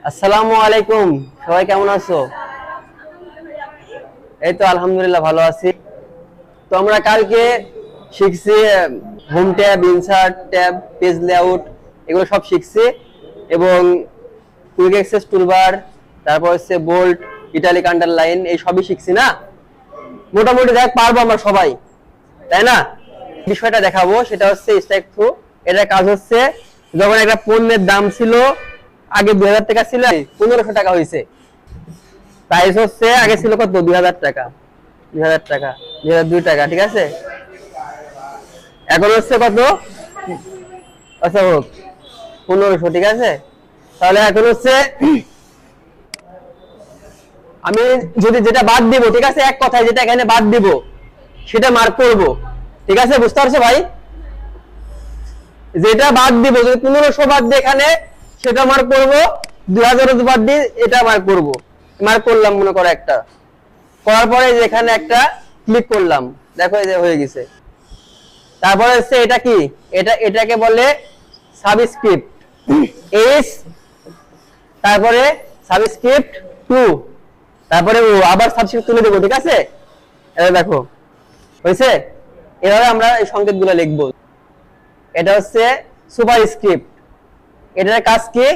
আসসালামু আলাইকুম, সবাই কেমন আছো? এই তো আলহামদুলিল্লাহ ভালো আছি। তো আমরা কালকে শিখছি home tab, insert tab, page layout, এগুলো সব শিখছি। এবং কুইক অ্যাক্সেস টুলবার, তারপর হচ্ছে বোল্ড, ইটালিক আন্ডারলাইন, এই সবই শিখছি না? মোটামুটি দেখ পারবো আমরা সবাই, তাই না? বিষয়টা দেখাবো, সেটা হচ্ছে স্ট্রাইক থ্রু। এটার কাজ হচ্ছে, যখন একটা পণ্যের দাম ছিল আগে 2000 টাকা ছিল, 1500 টাকা হয়েছে। প্রাইস হচ্ছে আগে ছিল কত, 2000 টাকা, 2000 টাকা, 2002 টাকা, ঠিক আছে? এখন হচ্ছে কত? আচ্ছা হোক, 1500, ঠিক আছে? তাহলে এখন হচ্ছে আমি যদি যেটা বাদ দিব, ঠিক আছে, এক কথায় যেটা এখানে বাদ দিব সেটা মার্ক করব, ঠিক আছে? বুঝতে পারছো ভাই? যেটা বাদ দিব, যদি 1500 বাদ দিয়ে এখানে, সেটা মার্ক করব। 2000 বাদ দিয়ে এটা মার্ক করব। মার্ক করলাম মনে করো একটা, করার পরে যেখানে একটা ক্লিক করলাম, দেখো এই যে হয়ে গেছে। তারপরে হচ্ছে এটা কি, এটাকে বলে সাবস্ক্রিপ্ট এস, তারপরে সাবস্ক্রিপ্ট 2, তারপরে ও আবার সাবস্ক্রিপ্ট তুলে দেবো, ঠিক আছে? এটা দেখো হয়েছে। এভাবে আমরা এই সংকেতগুলো লিখবো। এটা হচ্ছে সুপারস্ক্রিপ্ট। এটার কাজ কি,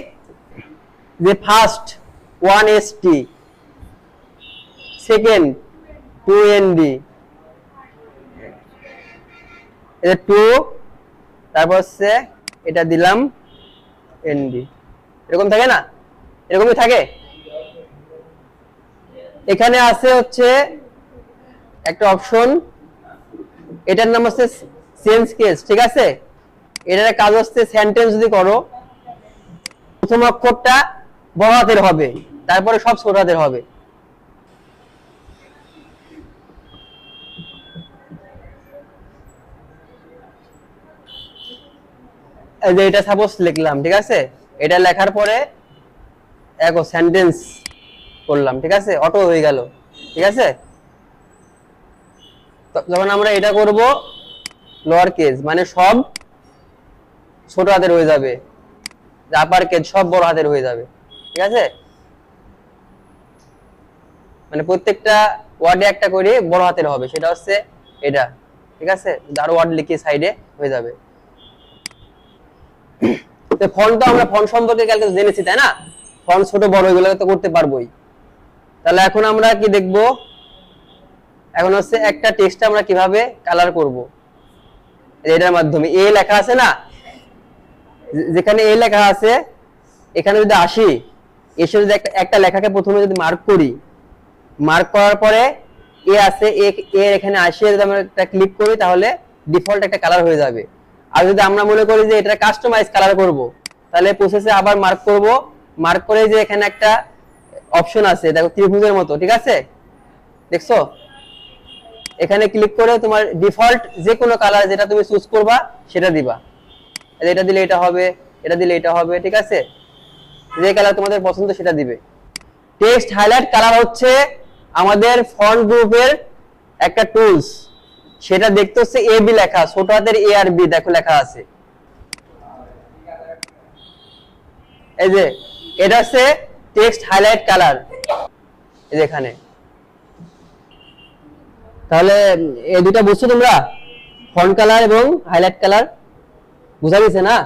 যে ফার্স্ট 1st, সেকেন্ড 2nd, এটা 2, তারপর হচ্ছে এটা দিলাম nd, এরকম থাকে না? এরকমই থাকে। এখানে আছে হচ্ছে একটা অপশন, এটার নাম হচ্ছে চেঞ্জ কেস, ঠিক আছে? এটার কাজ হচ্ছে সেন্টেন্স যদি করো, প্রথম অক্ষরটা বড় হাতের হবে, তারপরে সব ছোট হাতের হবে। এই যে এটা সাপোজ লিখলাম, ঠিক আছে? এটা লেখার পরে দেখো সেন্টেন্স করলাম, ঠিক আছে? অটো হয়ে গেল, ঠিক আছে? যখন আমরা এটা করব, লোয়ার কেস মানে সব ছোট হাতের হয়ে যাবে, আপার কেস সব বড় হাতের হয়ে যাবে, ঠিক আছে? মানে প্রত্যেকটা ওয়ার্ডে একটা করে বড় হাতের হবে, সেটা হচ্ছে এটা, ঠিক আছে? আরো ওয়ার্ড লিখে সাইডে হয়ে যাবে। তো ফন্ট তো আমরা ফন্ট সম্পর্কে কালকে জেনেছি, তাই না? ফন্ট ছোট বড় এগুলো তো করতে পারবোই। তাহলে এখন আমরা কি দেখব, এখন হচ্ছে একটা টেক্সট আমরা কিভাবে কালার করব। এটার মাধ্যমে এ লেখা আছে না, যেখানে এ লেখা আছে, এখানে যদি আসি, এসে যদি একটা লেখাকে প্রথমে যদি মার্ক করি, মার্ক করার পরে এ আছে, এর এখানে আসিয়ে যদি আমরা একটা ক্লিক করি, তাহলে ডিফল্ট একটা কালার হয়ে যাবে। আর যদি আমরা মনে করি যে এটা কাস্টমাইজ কালার করব, তাহলে প্রসেসে আবার মার্ক করব। মার্ক করে যে এখানে একটা অপশন আছে, দেখো ত্রিভুজের মতো, ঠিক আছে? দেখছো? এখানে ক্লিক করে তোমার ডিফল্ট যে কোনো কালার যেটা তুমি চুজ করবা সেটা দিবা। এটা দিলে এটা হবে, এটা দিলে এটা হবে, ঠিক আছে? যে কালার তোমাদের পছন্দ সেটা দিবে। টেক্সট হাইলাইট কালার হচ্ছে আমাদের ফন্ট গ্রুপের একটা টুলস। সেটা দেখতে হচ্ছে এ বি লেখা, ছোট হাতের এ আর বি, দেখো লেখা আছে। এই যে এটা হচ্ছে টেক্সট হাইলাইট কালার, এই যে এখানে। তাহলে এই দুটো বুঝছো তোমরা, ফন্ট কালার এবং হাইলাইট কালার? বুঝা গেছে না?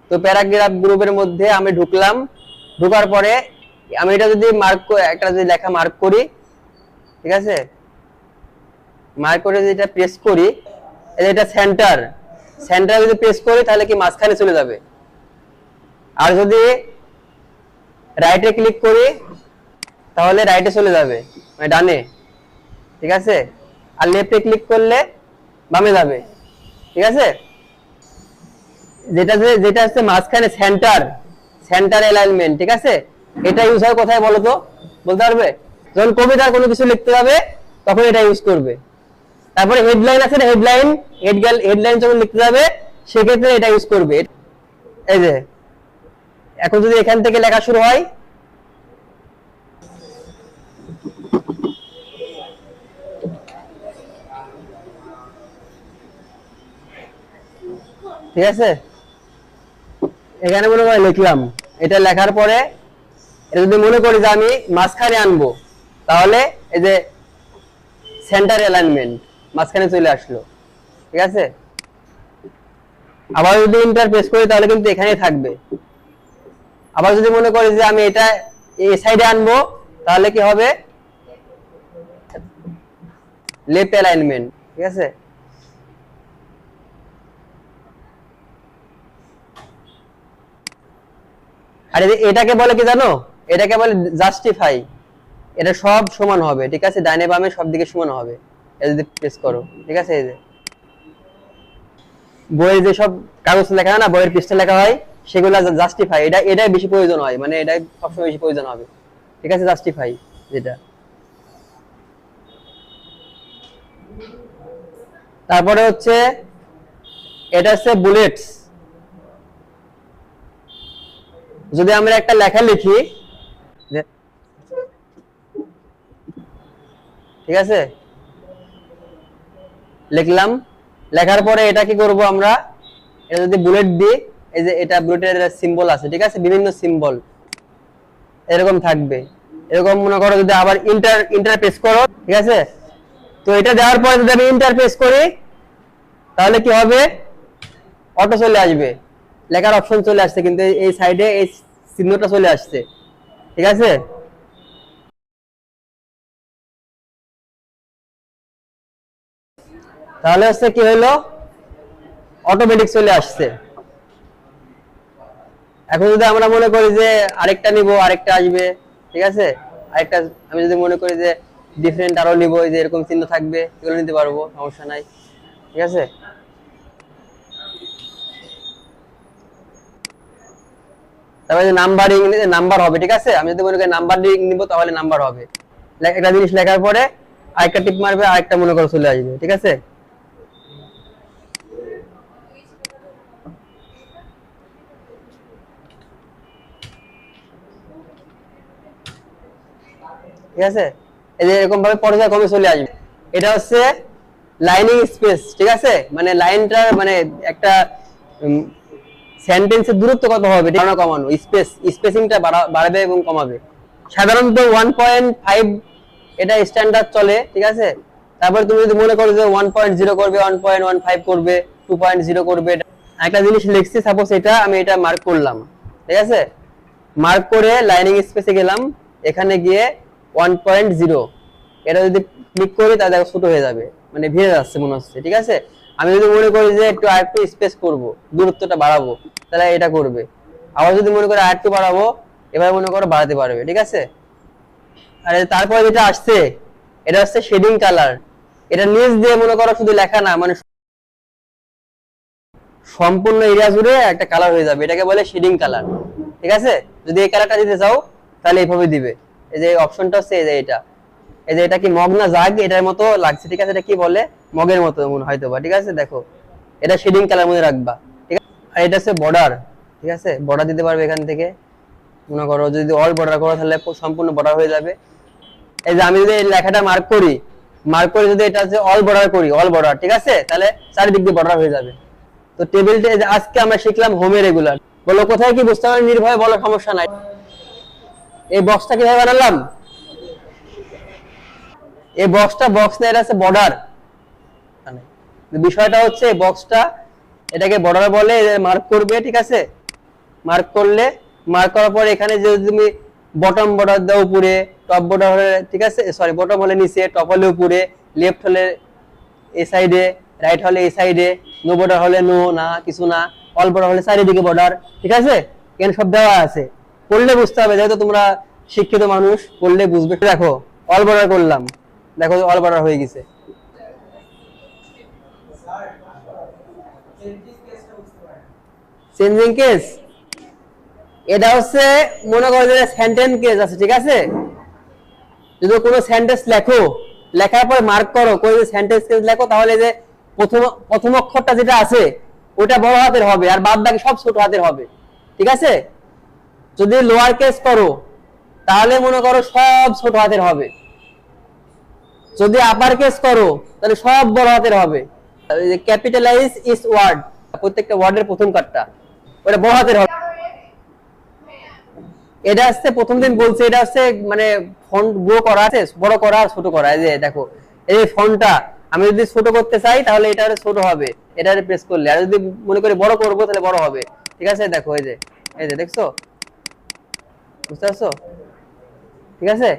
তো প্যারাগ্রাফ গ্রুপের মধ্যে আমি ঢুকলাম, ঢোকার পরে আমি এটা যদি একটা যদি লেখা মার্ক করি, ঠিক আছে? মার্ক করে যদি এটা প্রেস করি, এটা সেন্টার, সেন্টার যদি প্রেস করি তাহলে কি মাঝখানে চলে যাবে। আর যদি রাইটে ক্লিক করি তাহলে রাইটে চলে যাবে, মানে ডানে, ঠিক আছে? আর লেফটে ক্লিক করলে বামে যাবে, ঠিক আছে? যেটা হচ্ছে মাঝখানে সেন্টার, সেন্টার অ্যালাইনমেন্ট, ঠিক আছে? এটা ইউজ হয় কোথায় বলো তো, বলতে পারবে? যখন কবিতার কোনো কিছু লিখতে যাবে তখন এটা ইউজ করবে। তারপরে হেডলাইন আছে না, হেডলাইন যখন লিখতে যাবে সেক্ষেত্রে এটা ইউজ করবে। এই যে এখন যদি এখান থেকে লেখা শুরু হয়, ঠিক আছে? এখানে মনে করে লিখলাম এটা লেখার পরে এটা যদি মনে করি যে আমি মাঝখানে আনবো, তাহলে এই যে সেন্টার অ্যালাইনমেন্ট মাঝখানে চলে আসলো, ঠিক আছে। আবার যদি ইন্টার প্রেস করি তাহলে কিন্তু এখানেই থাকবে। আবার যদি মনে করি যে আমি এটা এই সাইডে আনবো, তাহলে কি হবে, লেফট অ্যালাইনমেন্ট, ঠিক আছে। আর এটাকে বলে কি জানো, এটাকে বলে জাস্টিফাই। এটা সব সমান হবে, ঠিক আছে, ডাইনে বামে সব দিকে সমান হবে। এই যদি প্রেস করো, ঠিক আছে, এই যে বইয়ের যে সব কাগজ লেখা হয় না, বইয়ের পৃষ্ঠা লেখা হয়, সেগুলো জাস্টিফাই, এটাই বেশি প্রয়োজন হয়, মানে এটাই সবসময় বেশি প্রয়োজন হবে, ঠিক আছে, জাস্টিফাই যেটা। তারপরে হচ্ছে এটা হচ্ছে বুলেটস। যদি আমরা একটা লেখা লিখি, ঠিক আছে, লিখলাম, লেখার পরে এটা কি করব আমরা, এটা যদি বুলেট দিই, এই যে এটা বুলেটের সিম্বল আছে, ঠিক আছে, বিভিন্ন সিম্বল এরকম থাকবে। এরকম মনে করো যদি আবার ইন্টার প্রেস করো, ঠিক আছে, তো এটা দেওয়ার পরে যদি আমি ইন্টার প্রেস করি, তাহলে কি হবে, অটো চলে আসবে, লেখার অপশন চলে আসছে, কিন্তু এই সাইডে এই চিহ্নটা চলে আসছে, ঠিক আছে। তাহলে হচ্ছে কি হলো, অটোমেটিক চলে আসছে। এখন যদি আমরা মনে করি যে আরেকটা নিব, আরেকটা আসবে, ঠিক আছে, আরেকটা আমি যদি মনে করি যে ডিফারেন্ট আরো নিব, এই যে এরকম চিহ্ন থাকবে, এগুলো নিতে পারবো, সমস্যা নাই, ঠিক আছে। তারপরে নাম্বারিং, নাম্বার হবে, ঠিক আছে, আমি যদি মনে করি নাম্বারিং নিব, তাহলে নাম্বার হবে। একটা জিনিস লেখার পরে আরেকটা টিপ মারবে, আরেকটা মনে করে চলে আসবে, ঠিক আছে। ঠিক আছে, এই যে এরকম ভাবে পর্যায়ক্রমে চলে আসবে। এটা হচ্ছে লাইনিং স্পেস, ঠিক আছে, মানে লাইনটার মানে একটা সেন্টেন্সের দূরত্ব কত হবে এটা কমানো, স্পেসিংটা বাড়াবে এবং কমাবে। সাধারণত 1.5 এটা স্ট্যান্ডার্ড চলে, ঠিক আছে। তারপর তুমি যদি মনে করো যে 1.0 করবে, 1.15 করবে, 2.0 করবে, একটা জিনিস লিখছি, সাপোজ এটা আমি এটা মার্ক করলাম, ঠিক আছে, মার্ক করে লাইনিং স্পেসে গেলাম, এখানে গিয়ে 1.0 এটা যদি ক্লিক করি তাহলে দেখো ছোট হয়ে যাবে, মানে ভিড়ে যাচ্ছে মনে হচ্ছে, ঠিক আছে। আমি যদি মনে করি যে একটু আরেকটু স্পেস করব, দূরত্বটা বাড়াবো, তাহলে এটা করবে। আবার যদি মনে করি আরেকটু বাড়াবো, এবার মনে করো বাড়াতে পারবে, ঠিক আছে। আর তারপরে যেটা আসছে, এটা হচ্ছে শেডিং কালার। এটা নিচ দিয়ে মনে করো শুধু লেখা না, মানে সম্পূর্ণ এরিয়া জুড়ে একটা কালার হয়ে যাবে, এটাকে বলে শেডিং কালার, ঠিক আছে। যদি এই কালারটা দিতে চাও তাহলে এইভাবে দিবে। এই যে অপশনটা হচ্ছে এই যে এটা, এই যে এটা কি মগ না জাগ, এটার মতো লাগছে, ঠিক আছে, এটা কি বলে, মগের মতো মনে হয়তো বা, ঠিক আছে। দেখো এটা শেডিং কালার মধ্যে রাখবা, ঠিক আছে। আর এটা হচ্ছে বর্ডার, ঠিক আছে, বর্ডার দিতে পারবে এখান থেকে, মনে করো যদি অল বর্ডার করো তাহলে সম্পূর্ণ বর্ডার হয়ে যাবে। এই যে আমি যদি এই লেখাটা মার্ক করি, মার্ক করে যদি এটা হচ্ছে অল বর্ডার করি, অল বর্ডার, ঠিক আছে, তাহলে চারিদিক দিয়ে বর্ডার হয়ে যাবে। তো টেবিলটা আজকে আমরা শিখলাম হোমে রেগুলার। বলো কোথায় কি বুঝতে পারো, নির্ভয় বলো, সমস্যা নাই। এই বক্সটা কিভাবে বানালাম, এই বক্স না, এটা হচ্ছে বর্ডার। বিষয়টা হচ্ছে এই বক্সটা, এটাকে বর্ডার বলে, মার্ক করবে, ঠিক আছে। মার্ক করলে, মার্ক করার পর এখানে যে তুমি বটম বর্ডার দাও উপরে, টপ বর্ডার হলে, ঠিক আছে, সরি বটম হলে নিচে, টপ হলে উপরে, লেফট হলে এই সাইডে, রাইট হলে এই সাইডে, নো বর্ডার হলে নো, না কিছু না, অল বর্ডার হলে চারিদিকে বর্ডার, ঠিক আছে। এখানে সব দেওয়া আছে, পড়লে বুঝতে হবে, যেহেতু তোমরা শিক্ষিত মানুষ, পড়লে বুঝবে। দেখো অল বর্ডার করলাম, দেখো অল বর্ডার হয়ে গেছে। চেঞ্জিং কেস, এটা হচ্ছে মনে করো যে সেন্টেন্স কেস আছে, ঠিক আছে। যদি কোনো সেন্টেন্স লেখো, লেখার পর মার্ক করো, কোন সেন্টেন্স কেস লেখো, তাহলে যে প্রথম অক্ষরটা যেটা আছে ওটা বড় হাতের হবে, আর বাদ বাকি সব ছোট হাতের হবে, ঠিক আছে। যদি লোয়ার কেস করো তাহলে মনে করো সব ছোট হাতের হবে। যদি আপার কেস করো তাহলে সব বড় হাতের হবে। ক্যাপিটালাইজ ইস ওয়ার্ড, প্রত্যেকটা ওয়ার্ডের প্রথম কাটটা ওটা বড় হাতের হবে। এটা হচ্ছে প্রথম দিন বলছে এটা হচ্ছে মানে ফন্ট গ্রো করা আছে, বড় করা আর ছোট করা। এই যে দেখো এই ফন্টটা আমি যদি ছোট করতে চাই তাহলে এটা ছোট হবে, এটা প্রেস করলে, আর যদি মনে করি বড় করব তাহলে বড় হবে। ঠিক আছে, দেখো এই যে দেখছো, বুঝতে পারছো? ঠিক আছে।